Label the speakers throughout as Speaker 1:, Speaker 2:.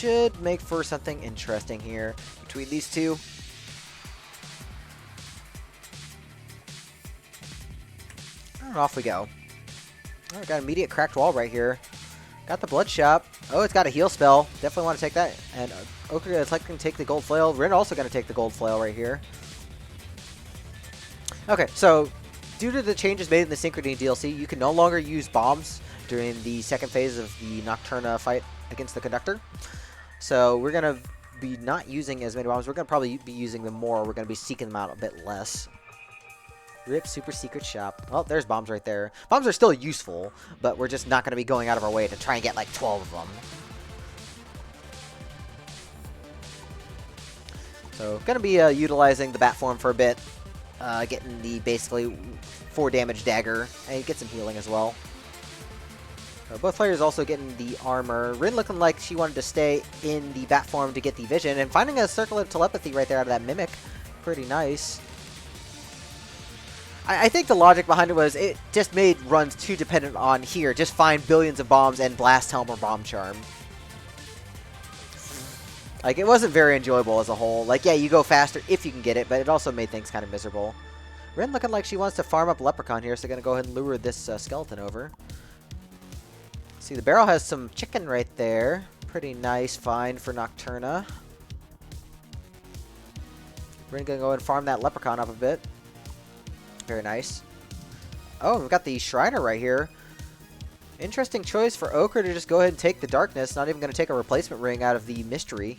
Speaker 1: should make for something interesting here between these two. And off we go. Oh, we got an immediate cracked wall right here. Got the blood shop. Oh, it's got a heal spell. Definitely want to take that. And Ochre is like going to take the gold flail. Rin also going to take the gold flail right here. Okay, so due to the changes made in the Synchrony DLC, you can no longer use bombs during the second phase of the Nocturna fight against the Conductor. So we're going to be not using as many bombs. We're going to probably be using them more. We're going to be seeking them out a bit less. Rip super secret shop. Well, there's bombs right there. Bombs are still useful, but we're just not going to be going out of our way to try and get like 12 of them. So going to be utilizing the bat form for a bit. Getting the basically 4 damage dagger, and get some healing as well. Both players also getting the armor. Rin looking like she wanted to stay in the bat form to get the vision, and finding a circle of telepathy right there out of that mimic. Pretty nice. I think the logic behind it was it just made runs too dependent on here. Just find billions of bombs and blast helm or bomb charm. Like, it wasn't very enjoyable as a whole. Like, yeah, you go faster if you can get it, but it also made things kind of miserable. Rin looking like she wants to farm up Leprechaun here, so going to go ahead and lure this skeleton over. See, the barrel has some chicken right there. Pretty nice find for Nocturna. Rin going to go ahead and farm that Leprechaun up a bit. Very nice. Oh, we've got the Shriner right here. Interesting choice for Ochre to just go ahead and take the Darkness. Not even going to take a replacement ring out of the Mystery.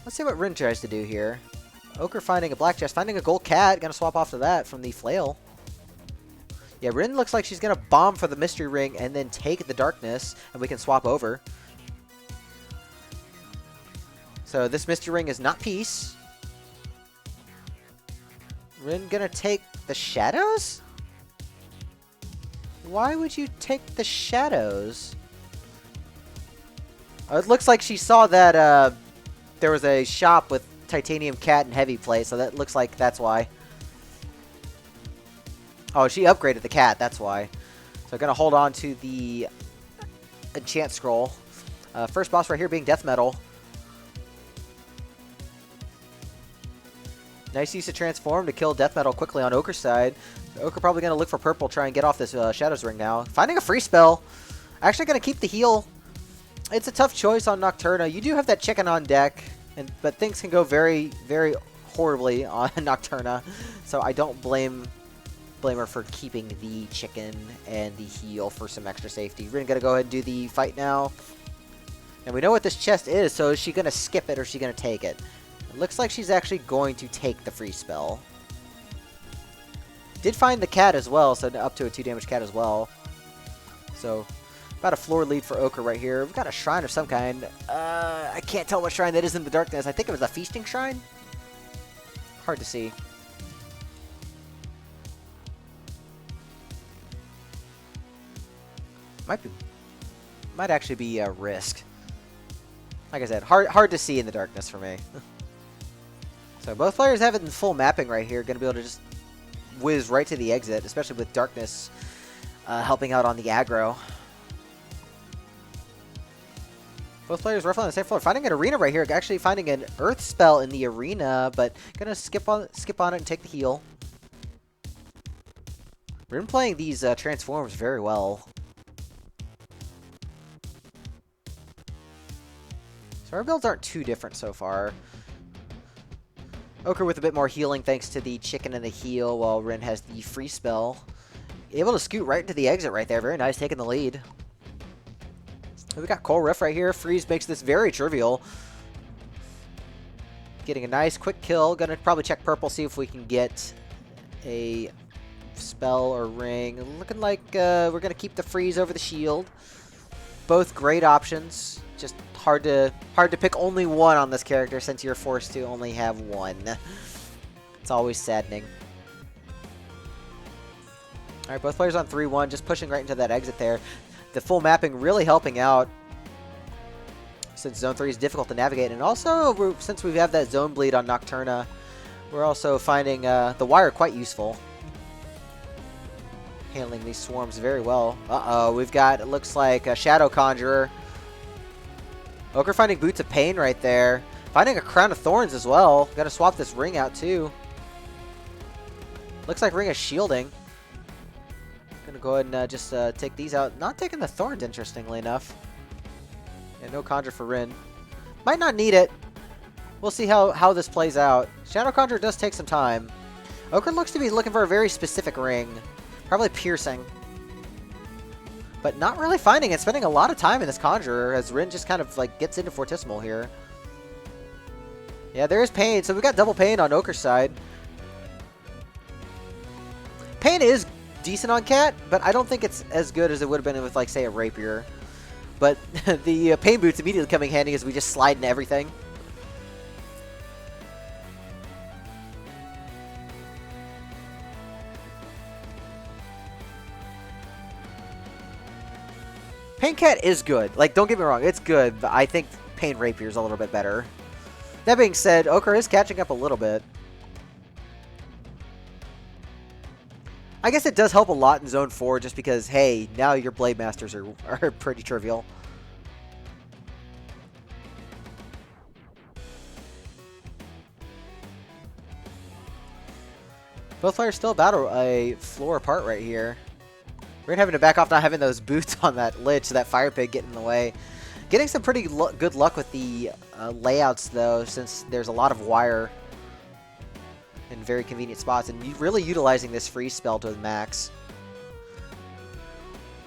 Speaker 1: Let's see what Rin tries to do here. Ochre finding a black chest, finding a gold cat. Going to swap off to that from the flail. Yeah, Rin looks like she's going to bomb for the Mystery ring and then take the Darkness, and we can swap over. So this Mystery ring is not peace. Rin going to take the shadows? Why would you take the shadows? Oh, it looks like she saw that there was a shop with titanium cat and heavy plate, so that looks like that's why. Oh, she upgraded the cat, that's why. So gonna hold on to the enchant scroll. First boss right here being death metal. Nice use of transform to kill death metal quickly on Ochre's side. Ochre probably going to look for purple, try and get off this Shadows ring now. Finding a free spell. Actually going to keep the heal. It's a tough choice on Nocturna. You do have that chicken on deck, but things can go very, very horribly on Nocturna. So I don't blame her for keeping the chicken and the heal for some extra safety. We're going to go ahead and do the fight now. And we know what this chest is, so is she going to skip it or is she going to take it? It looks like she's actually going to take the free spell. Did find the cat as well, so up to a 2 damage cat as well. So, about a floor lead for Ochre right here. We've got a shrine of some kind. I can't tell what shrine that is in the darkness. I think it was a feasting shrine? Hard to see. Might actually be a risk. Like I said, hard to see in the darkness for me. So both players have it in full mapping right here. Going to be able to just whiz right to the exit, especially with Darkness helping out on the aggro. Both players roughly on the same floor. Finding an arena right here. Actually finding an earth spell in the arena, but going to skip on it and take the heal. We've been playing these transforms very well. So our builds aren't too different so far. Ochre with a bit more healing thanks to the chicken and the heal, while Rin has the free spell. Able to scoot right into the exit right there. Very nice, taking the lead. We got Coal Rift right here. Freeze makes this very trivial. Getting a nice quick kill. Gonna probably check purple, see if we can get a spell or ring. Looking like we're gonna keep the freeze over the shield. Both great options. Just hard to pick only one on this character since you're forced to only have one. It's always saddening. Alright, both players on 3-1, just pushing right into that exit there. The full mapping really helping out since Zone 3 is difficult to navigate. And also, since we have that zone bleed on Nocturna, we're also finding the wire quite useful. Handling these swarms very well. Uh-oh, we've got, it looks like, a Shadow Conjurer Ochre finding Boots of Pain right there. Finding a Crown of Thorns as well. Gotta swap this ring out too. Looks like Ring of Shielding. Gonna go ahead and just take these out. Not taking the Thorns, interestingly enough. Yeah, no Conjure for Rin. Might not need it. We'll see how this plays out. Shadow Conjure does take some time. Ochre looks to be looking for a very specific ring. Probably Piercing. But not really finding it. Spending a lot of time in this Conjurer as Rin just kind of like gets into Fortissimo here. Yeah, there is Pain. So we got double Pain on Ochre's side. Pain is decent on Cat, but I don't think it's as good as it would have been with, like, say, a Rapier. But the Pain Boots immediately coming handy as we just slide into everything. Pain Cat is good. Like, don't get me wrong, it's good, but I think Pain Rapier is a little bit better. That being said, Ochre is catching up a little bit. I guess it does help a lot in Zone 4 just because, hey, now your Blade Masters are pretty trivial. Both players still battle a floor apart right here. We're having to back off not having those boots on that Lich, so that Fire Pig getting in the way. Getting some pretty good luck with the layouts, though, since there's a lot of wire in very convenient spots, and really utilizing this freeze spell to the max.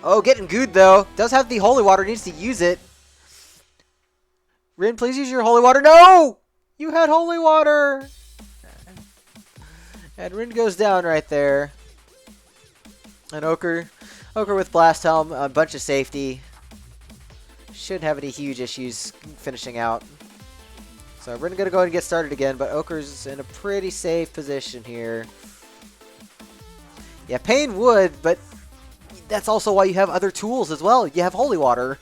Speaker 1: Oh, getting good, though. Does have the Holy Water, needs to use it. Rin, please use your Holy Water. No! You had Holy Water! And Rin goes down right there. And Ochre with Blast Helm, a bunch of safety. Shouldn't have any huge issues finishing out. So we're going to go ahead and get started again, but Ochre's in a pretty safe position here. Yeah, Pain would, but that's also why you have other tools as well. You have Holy Water.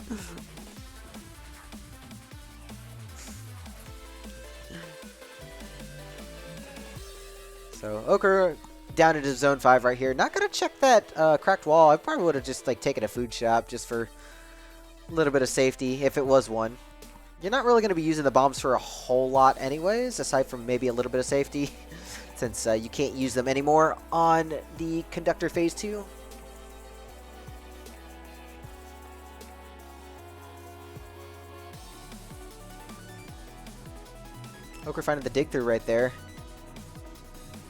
Speaker 1: So Ochre down into Zone 5 right here. Not going to check that cracked wall. I probably would have just like taken a food shop just for a little bit of safety if it was one. You're not really going to be using the bombs for a whole lot anyways, aside from maybe a little bit of safety, since you can't use them anymore on the Conductor Phase 2. Ochre finding the dig through right there.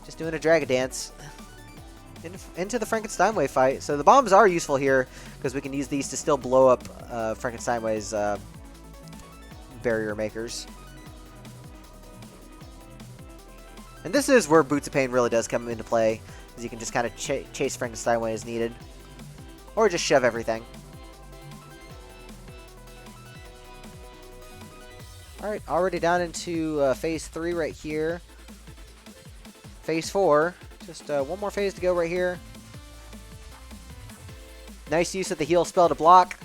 Speaker 1: Just doing a Dragon Dance into the Frankensteinway fight. So the bombs are useful here because we can use these to still blow up Frankensteinway's barrier makers. And this is where Boots of Pain really does come into play, because you can just kind of chase Frankensteinway as needed. Or just shove everything. Alright, already down into Phase 3 right here. Phase 4. Just one more phase to go right here. Nice use of the heal spell to block.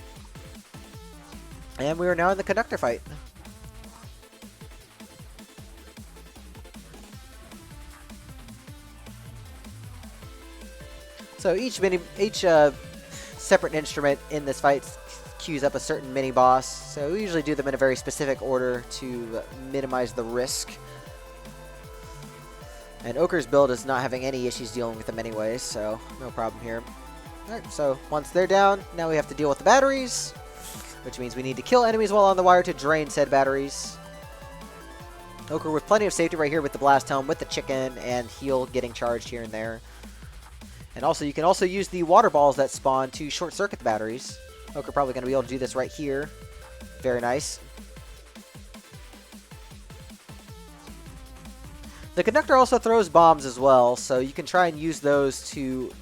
Speaker 1: And we are now in the Conductor fight. So each separate instrument in this fight queues up a certain mini boss. So we usually do them in a very specific order to minimize the risk. And Ochre's build is not having any issues dealing with them anyways, so no problem here. Alright, so once they're down, now we have to deal with the batteries, which means we need to kill enemies while on the wire to drain said batteries. Ochre with plenty of safety right here with the Blast Helm, with the chicken, and heal getting charged here and there. And also, you can also use the water balls that spawn to short circuit the batteries. Ochre probably going to be able to do this right here. Very nice. The Conductor also throws bombs as well, so you can try and use those to...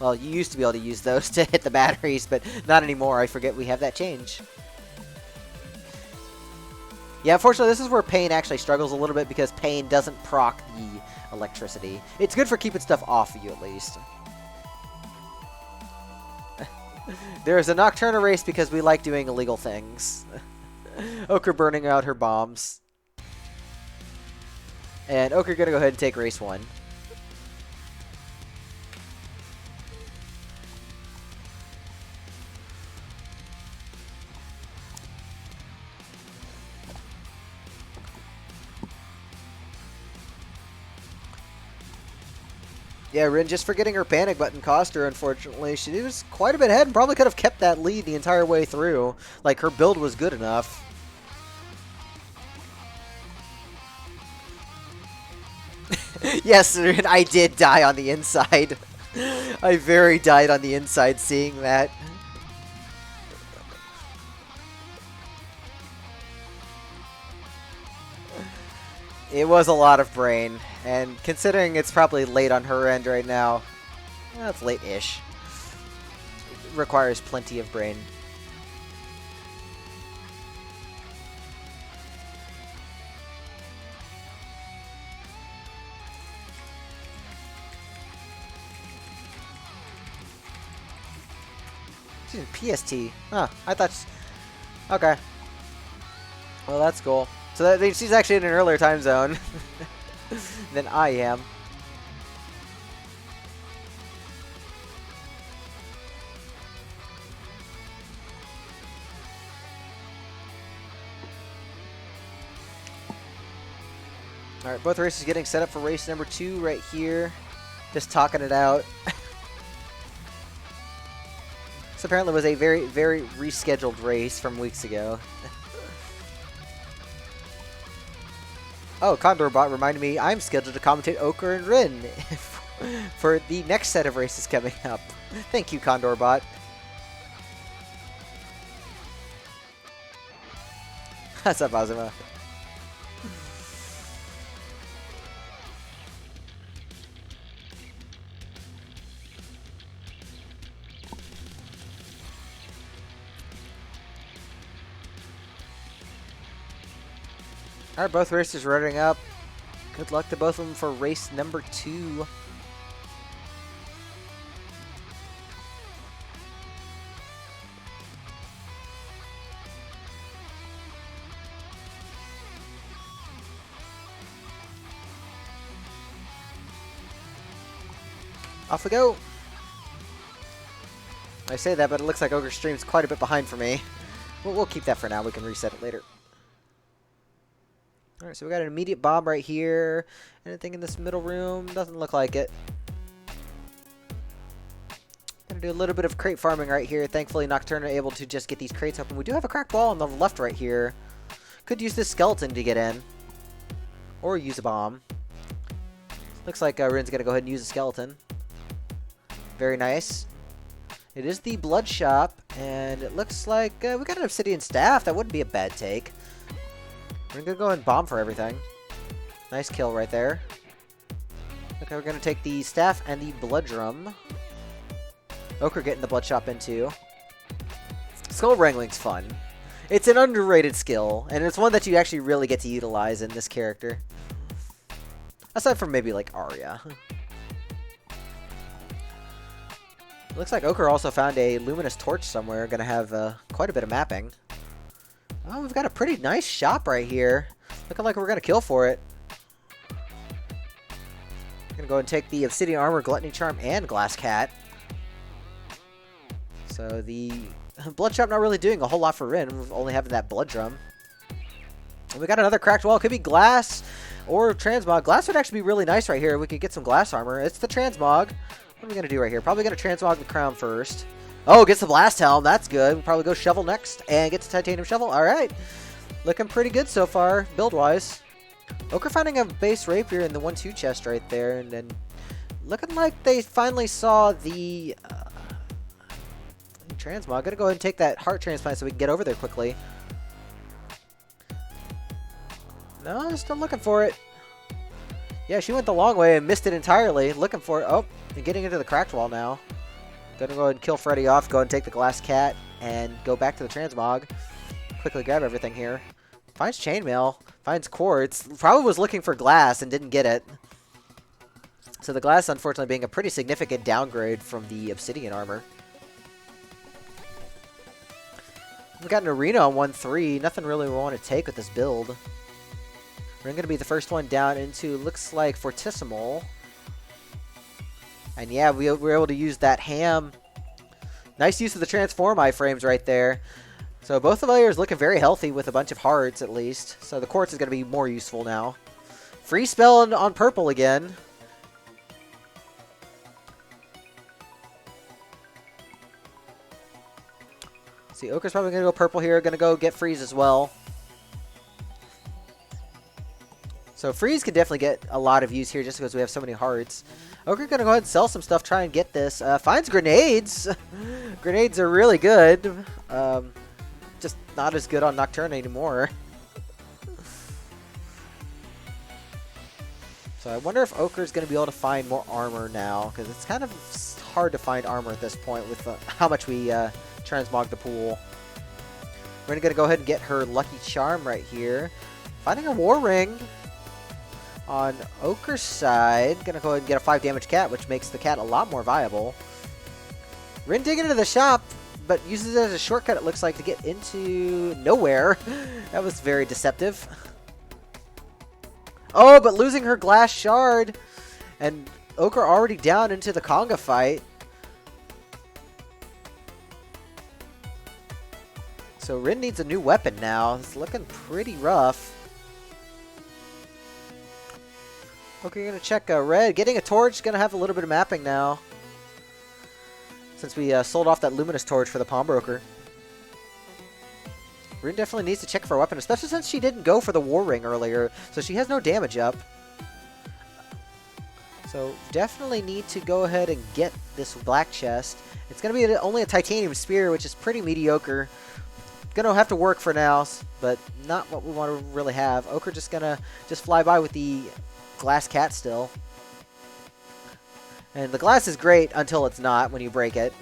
Speaker 1: Well, you used to be able to use those to hit the batteries, but not anymore. I forget we have that change. Yeah, unfortunately, this is where Pain actually struggles a little bit because Pain doesn't proc the electricity. It's good for keeping stuff off of you, at least. There is a Nocturna race because we like doing illegal things. Ochre burning out her bombs. And Ochre gonna go ahead and take race 1. Yeah, Rin just forgetting her panic button cost her, unfortunately. She was quite a bit ahead and probably could have kept that lead the entire way through. Like, her build was good enough. Yes, Rin, I did die on the inside. I very died on the inside seeing that. It was a lot of brain, and considering it's probably late on her end right now, well, it's late-ish. It requires plenty of brain. She's in PST. Huh, I thought... Okay. Well, that's cool. So that means she's actually in an earlier time zone than I am. Alright, both races getting set up for race number 2 right here. Just talking it out. This apparently was a very, very rescheduled race from weeks ago. Oh, CoNDOR bot reminded me I'm scheduled to commentate Ochre and Rin for the next set of races coming up. Thank you, CoNDOR bot. What's up, Azuma? Alright, both racers running up. Good luck to both of them for race number 2. Off we go. I say that, but it looks like Ogre Stream's quite a bit behind for me. We'll keep that for now. We can reset it later. Alright, so we got an immediate bomb right here. Anything in this middle room? Doesn't look like it. Gonna do a little bit of crate farming right here. Thankfully, Nocturna able to just get these crates open. We do have a cracked wall on the left right here. Could use this skeleton to get in. Or use a bomb. Looks like Rin's gonna go ahead and use a skeleton. Very nice. It is the blood shop, and it looks like we got an obsidian staff. That wouldn't be a bad take. We're gonna go and bomb for everything. Nice kill right there. Okay, we're gonna take the staff and the blood drum. Ochre getting the blood shop in too. Skull wrangling's fun. It's an underrated skill, and it's one that you actually really get to utilize in this character. Aside from maybe like Arya. Looks like Ochre also found a luminous torch somewhere. Gonna have quite a bit of mapping. Oh, we've got a pretty nice shop right here. Looking like we're gonna kill for it. Gonna go and take the Obsidian Armor, Gluttony Charm, and Glass Cat. So the Blood Shop not really doing a whole lot for Rin. We're only having that Blood Drum. And we got another cracked wall. Could be Glass or Transmog. Glass would actually be really nice right here. We could get some Glass Armor. It's the Transmog. What are we gonna do right here? Probably gonna Transmog the Crown first. Oh, gets the Blast Helm. That's good. We'll probably go Shovel next and get the Titanium Shovel. All right. Looking pretty good so far, build-wise. Ochre finding a base rapier in the 1-2 chest right there, and then looking like they finally saw the Transmog. Gonna go ahead and take that heart transplant so we can get over there quickly. No, still looking for it. Yeah, she went the long way and missed it entirely. Looking for it. Oh, and getting into the cracked wall now. Gonna go ahead and kill Freddy off, go ahead and take the Glass Cat, and go back to the Transmog. Quickly grab everything here. Finds Chainmail, finds Quartz. Probably was looking for Glass and didn't get it. So the Glass, unfortunately, being a pretty significant downgrade from the Obsidian Armor. We got an Arena on 1-3. Nothing really we want to take with this build. We're going to be the first one down into, looks like, Fortissimo. And yeah, we were able to use that ham. Nice use of the transform iframes right there. So both the layers looking very healthy with a bunch of hearts at least. So the quartz is going to be more useful now. Free spell on purple again. See, Ochre's probably going to go purple here. Going to go get Freeze as well. So Freeze can definitely get a lot of use here just because we have so many hearts. Ochre going to go ahead and sell some stuff, try and get this. Finds grenades. Grenades are really good. Just not as good on Nocturna anymore. So I wonder if Ochre is going to be able to find more armor now, because it's kind of hard to find armor at this point with how much we transmog the pool. We're going to go ahead and get her Lucky Charm right here. Finding a War Ring on Ochre's side. Going to go ahead and get a 5 damage cat, which makes the cat a lot more viable. Rin digging into the shop, but uses it as a shortcut, it looks like, to get into nowhere. That was very deceptive. Oh, but losing her glass shard. And Ochre already down into the conga fight. So Rin needs a new weapon now. It's looking pretty rough. Okay, you're going to check red. Getting a torch, going to have a little bit of mapping now. Since we sold off that luminous torch for the pawnbroker. Rin definitely needs to check for a weapon, especially since she didn't go for the War Ring earlier. So she has no damage up. So definitely need to go ahead and get this black chest. It's going to be only a titanium spear, which is pretty mediocre. Going to have to work for now, but not what we want to really have. Ochre just going to fly by with the glass cat still. And the glass is great until it's not when you break it.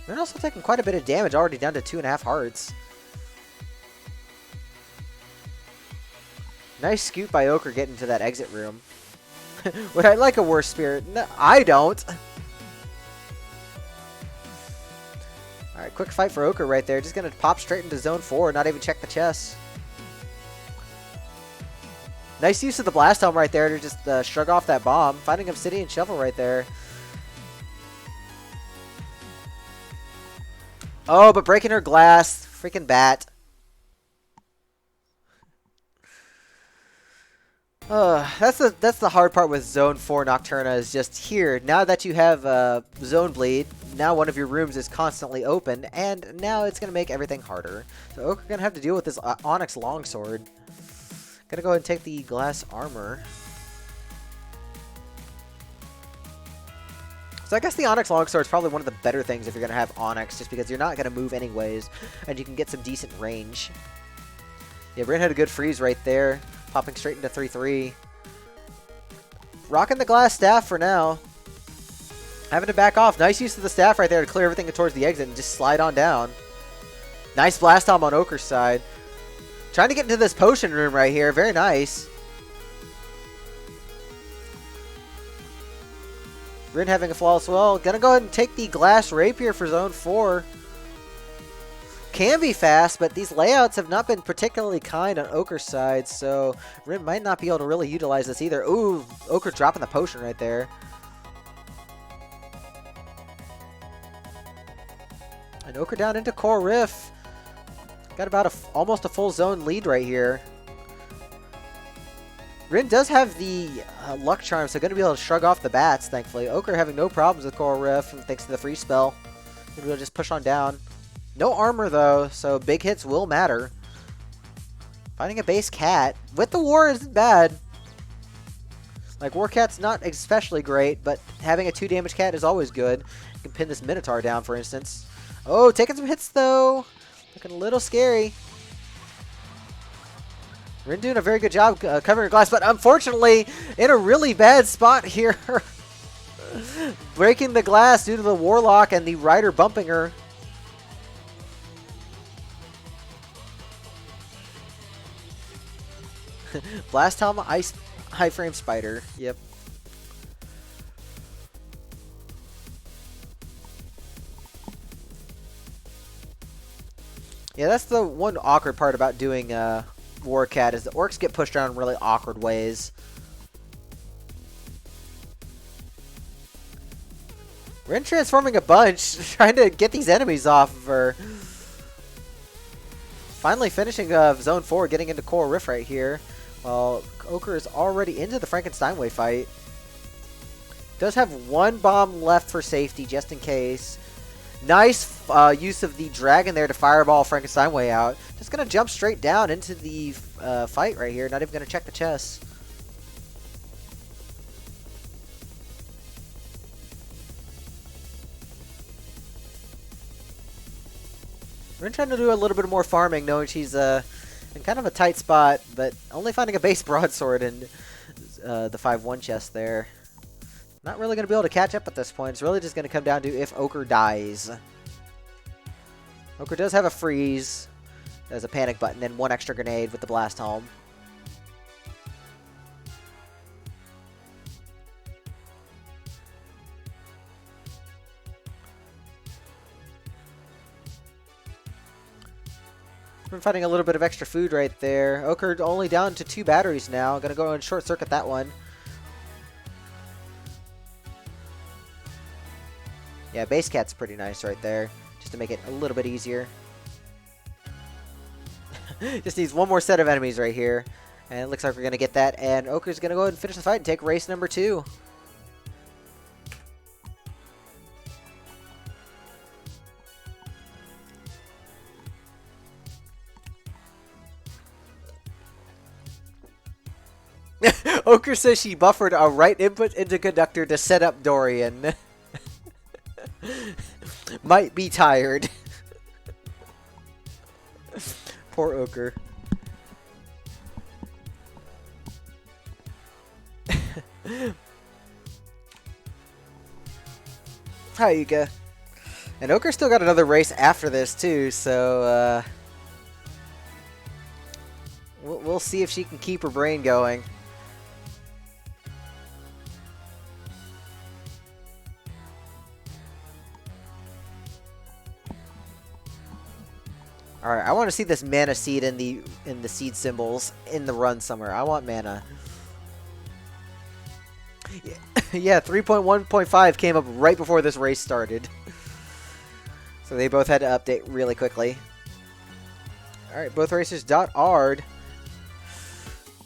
Speaker 1: We're also taking quite a bit of damage, already down to 2.5 hearts. Nice scoop by Ochre getting to that exit room. Would I like a worse spirit? No, I don't. Alright, quick fight for Ochre right there. Just going to pop straight into zone 4 and not even check the chest. Nice use of the blast helm right there to just shrug off that bomb. Finding Obsidian Shovel right there. Oh, but breaking her glass. Freaking bat. That's the hard part with Zone 4 Nocturna is just here. Now that you have Zone Bleed, now one of your rooms is constantly open, and now it's going to make everything harder. So Ochre going to have to deal with this Onyx Longsword. Gonna go ahead and take the glass armor. So I guess the Onyx Longsword is probably one of the better things if you're going to have Onyx, just because you're not going to move anyways, and you can get some decent range. Yeah, Rin had a good freeze right there, popping straight into 3-3. Rocking the glass staff for now. Having to back off. Nice use of the staff right there to clear everything towards the exit and just slide on down. Nice blast bomb on Ochre's side. Trying to get into this potion room right here. Very nice. Rin having a flawless well. Gonna go ahead and take the glass rapier for zone 4. Can be fast, but these layouts have not been particularly kind on Ochre's side, so Rin might not be able to really utilize this either. Ooh, Ochre dropping the potion right there. And Ochre down into Core Riff. Got about almost a full zone lead right here. Rin does have the luck charm, so going to be able to shrug off the bats, thankfully. Ochre having no problems with Coral Riff, thanks to the free spell. Going to be able to just push on down. No armor, though, so big hits will matter. Finding a base cat with the war isn't bad. Like, War Cat's not especially great, but having a 2 damage cat is always good. You can pin this Minotaur down, for instance. Oh, taking some hits, though. Looking a little scary. Rin doing a very good job covering her glass, but unfortunately in a really bad spot here. Breaking the glass due to the Warlock and the Rider bumping her. Blast Helm, Ice High Frame Spider. Yep. Yeah, that's the one awkward part about doing War Cat is the orcs get pushed around in really awkward ways. Rin transforming a bunch, trying to get these enemies off of her. Finally finishing Zone 4, getting into Coral Rift right here. While Ochre is already into the Frankenstein Way fight. Does have one bomb left for safety, just in case. Nice use of the dragon there to fireball Frankenstein way out. Just going to jump straight down into the fight right here. Not even going to check the chest. We're trying to do a little bit more farming, knowing she's in kind of a tight spot, but only finding a base broadsword in the 5-1 chest there. Not really going to be able to catch up at this point. It's really just going to come down to if Ochre dies. Ochre does have a freeze. There's a panic button and 1 extra grenade with the blast helm. We're finding a little bit of extra food right there. Ochre only down to 2 batteries now. Gonna go and short circuit that one. Yeah, base cat's pretty nice right there. Just to make it a little bit easier. Just needs one more set of enemies right here. And it looks like we're gonna get that. And Ochre's gonna go ahead and finish the fight and take race number 2. Ochre says she buffered a right input into conductor to set up Dorian. Might be tired. Poor Ochre. Hi, Yuka. And Ochre still got another race after this too, so we'll see if she can keep her brain going. Alright, I want to see this mana seed in the seed symbols in the run somewhere. I want mana. Yeah, 3.1.5 came up right before this race started. So they both had to update really quickly. Alright, both racers .ard.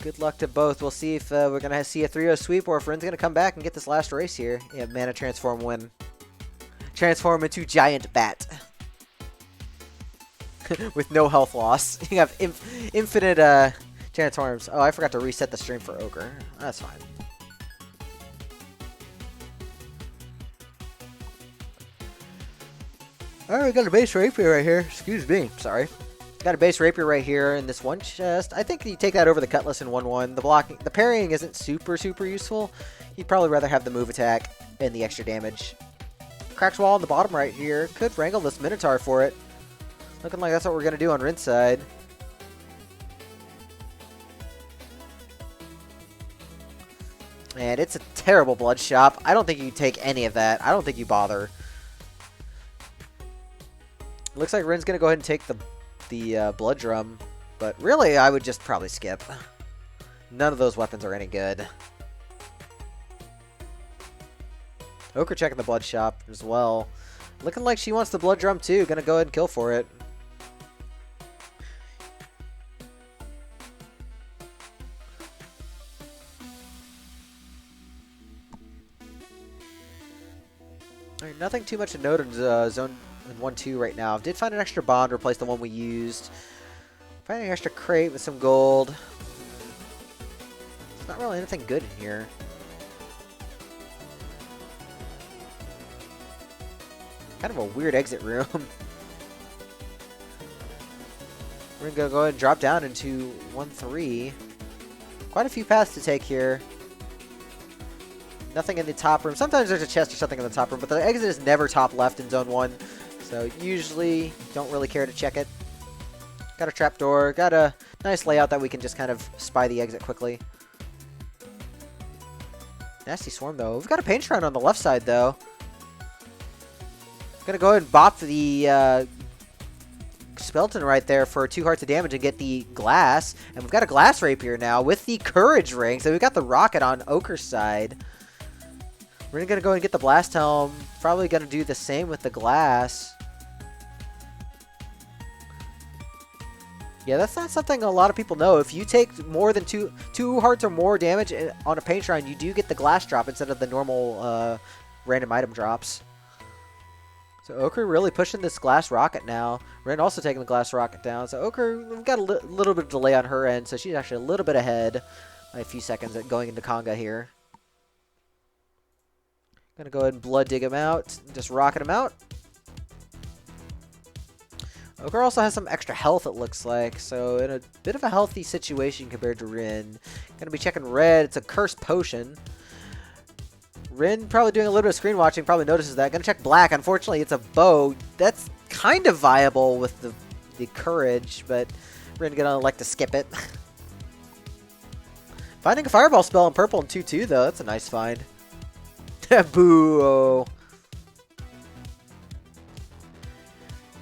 Speaker 1: Good luck to both. We'll see if we're going to see a 3-0 sweep or if Ren's going to come back and get this last race here. Yeah, mana transform win. Transform into giant bat. With no health loss. You have infinite transforms. Oh, I forgot to reset the stream for Ochre. That's fine. Alright, we got a base rapier right here. Excuse me. Sorry. Got a base rapier right here in this one chest. I think you take that over the cutlass in 1-1. The parrying isn't super useful. You'd probably rather have the move attack and the extra damage. Cracks wall on the bottom right here. Could wrangle this Minotaur for it. Looking like that's what we're going to do on Rin's side. And it's a terrible blood shop. I don't think you take any of that. I don't think you bother. Looks like Rin's going to go ahead and take the blood drum. But really, I would just probably skip. None of those weapons are any good. Ochre checking the blood shop as well. Looking like she wants the blood drum too. Gonna go ahead and kill for it. Alright, nothing too much to note in zone 1-2 right now. Did find an extra bond to replace the one we used. Finding an extra crate with some gold. There's not really anything good in here. Kind of a weird exit room. We're going to go ahead and drop down into 1-3. Quite a few paths to take here. Nothing in the top room. Sometimes there's a chest or something in the top room, but the exit is never top left in Zone 1. So usually don't really care to check it. Got a trapdoor. Got a nice layout that we can just kind of spy the exit quickly. Nasty swarm, though. We've got a paint shrine on the left side, though. Gonna go ahead and bop the skeleton right there for 2 hearts of damage and get the glass. And we've got a glass rapier now with the courage ring. So we've got the rocket on Ochre's side. We're gonna go ahead and get the blast helm. Probably gonna do the same with the glass. Yeah, that's not something a lot of people know. If you take more than two hearts or more damage on a paint shrine, you do get the glass drop instead of the normal random item drops. So Ochre really pushing this glass rocket now. Rin also taking the glass rocket down. So Ochre, we've got a little bit of delay on her end, so she's actually a little bit ahead by a few seconds at going into Conga here. Gonna go ahead and blood dig him out. Just rocket him out. Ochre also has some extra health, it looks like, so in a bit of a healthy situation compared to Rin. Gonna be checking red. It's a cursed potion. Rin probably doing a little bit of screen watching, probably notices that. Gonna check black. Unfortunately, it's a bow. That's kind of viable with the courage, but Rin gonna like to skip it. Finding a fireball spell in purple and 2-2, though. That's a nice find. Boo!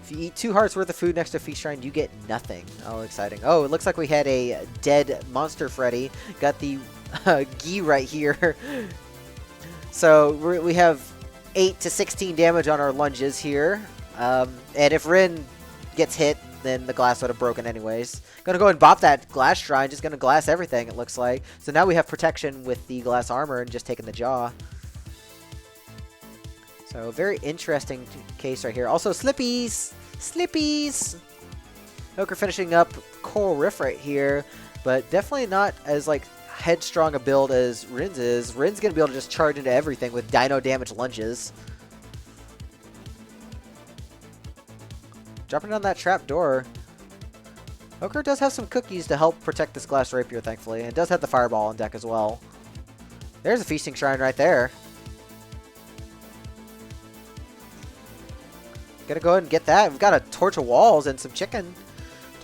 Speaker 1: If you eat 2 hearts worth of food next to a feast shrine, you get nothing. Oh, exciting. Oh, it looks like we had a dead monster Freddy. Got the gi right here. So we have 8 to 16 damage on our lunges here. And if Rin gets hit, then the glass would have broken anyways. Gonna go and bop that glass shrine. Just gonna glass everything, it looks like. So now we have protection with the glass armor and just taking the jaw. So very interesting case right here. Also Slippies! Slippies! Ochre finishing up Coral Rift right here. But definitely not as like headstrong a build as Rin's is. Rin's gonna be able to just charge into everything with dino damage lunges. Dropping down that trap door. Ochre does have some cookies to help protect this glass rapier, thankfully. And does have the fireball on deck as well. There's a feasting shrine right there. Gonna go ahead and get that. We've got a torch of walls and some chicken.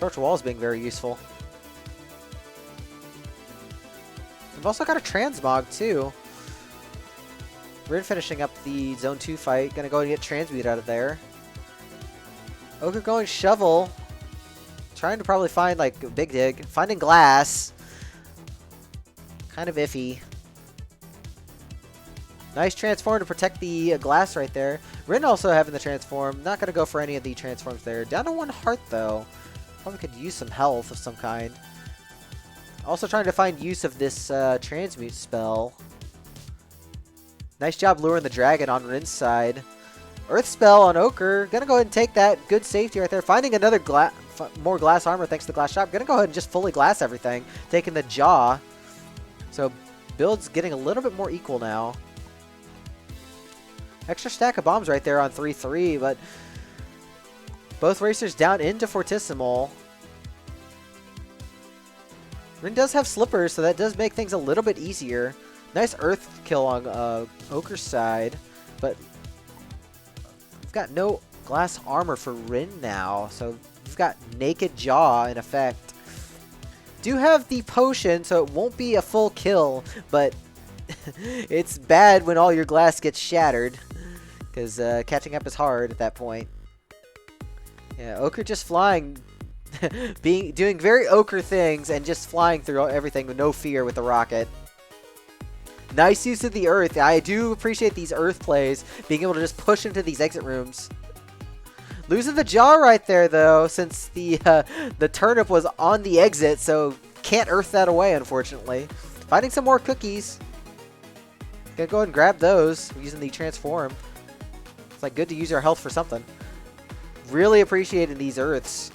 Speaker 1: Torch of walls being very useful. We've also got a transmog too. Rin finishing up the zone 2 fight. Gonna go and get transmute out of there. Ochre going shovel. Trying to probably find like a big dig. Finding glass. Kind of iffy. Nice transform to protect the glass right there. Rin also having the transform. Not going to go for any of the transforms there. Down to 1 heart though. Probably could use some health of some kind. Also trying to find use of this transmute spell. Nice job luring the dragon on Rin's side. Earth spell on Ochre. Gonna go ahead and take that. Good safety right there. Finding another more glass armor thanks to the glass shop. Gonna go ahead and just fully glass everything. Taking the jaw. So build's getting a little bit more equal now. Extra stack of bombs right there on 3-3, but both racers down into Fortissimo. Rin does have slippers, so that does make things a little bit easier. Nice earth kill on Ochre's side, but we've got no glass armor for Rin now, so we've got naked jaw in effect. Do have the potion, so it won't be a full kill, but it's bad when all your glass gets shattered. Because catching up is hard at that point. Yeah, Ochre just flying. Doing very Ochre things and just flying through everything with no fear with the rocket. Nice use of the earth. I do appreciate these earth plays. Being able to just push into these exit rooms. Losing the jaw right there though, since the turnip was on the exit. So can't earth that away unfortunately. Finding some more cookies. Gonna go ahead and grab those using the transform. It's like good to use our health for something. Really appreciating these earths.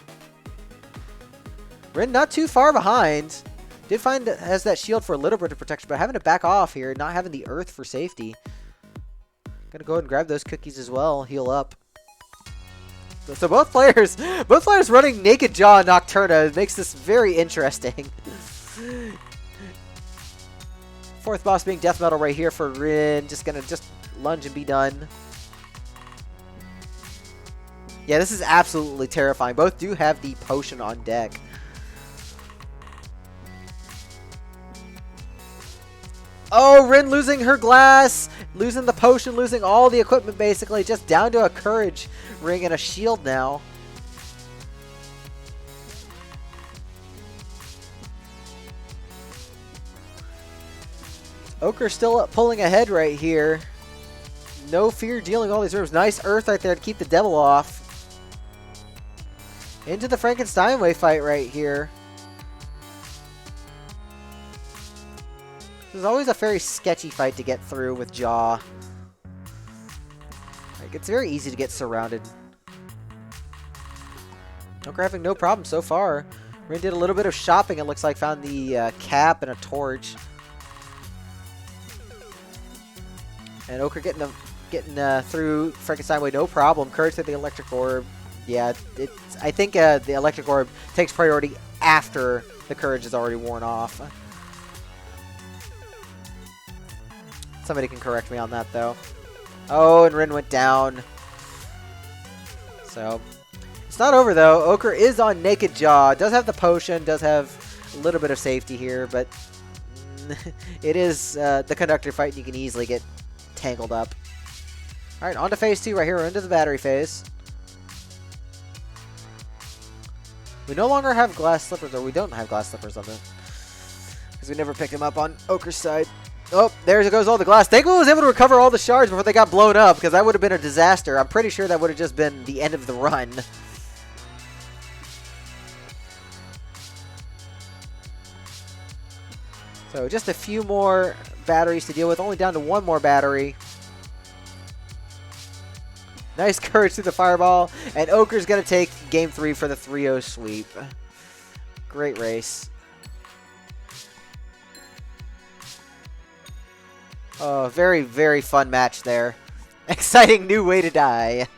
Speaker 1: Rin not too far behind. Did find that has that shield for a little bit of protection, but having to back off here, not having the earth for safety. Gonna go ahead and grab those cookies as well. Heal up. So both players running Naked Jaw Nocturna. It makes this very interesting. Fourth boss being death metal right here for Rin. Just gonna lunge and be done. Yeah, this is absolutely terrifying. Both do have the potion on deck. Oh, Rin losing her glass, losing the potion, losing all the equipment basically. Just down to a courage ring and a shield now. Ochre still pulling ahead right here. No fear dealing all these rooms. Nice earth right there to keep the devil off. Into the Frankenstein way fight right here. This is always a very sketchy fight to get through with Jaw. Right, It's very easy to get surrounded. Ochre having no problem so far. Rin did a little bit of shopping, it looks like. Found the cap and a torch. And Ochre getting through Frankenstein with no problem. Courage to the electric orb. Yeah, I think the electric orb takes priority after the courage is already worn off. Somebody can correct me on that, though. Oh, and Rin went down. So, it's not over, though. Ochre is on Naked Jaw. Does have the potion. Does have a little bit of safety here, but it is the conductor fight. You can easily get tangled up. All right, on to phase 2 right here. We're into the battery phase. We no longer have glass slippers, or we don't have glass slippers on them. Because we never picked them up on Ochre's side. Oh, there goes all the glass. Thankfully was able to recover all the shards before they got blown up, because that would have been a disaster. I'm pretty sure that would have just been the end of the run. So just a few more batteries to deal with. Only down to one more battery. Nice courage through the fireball. And Ochre's going to take game 3 for the 3-0 sweep. Great race. Oh, very, very fun match there. Exciting new way to die.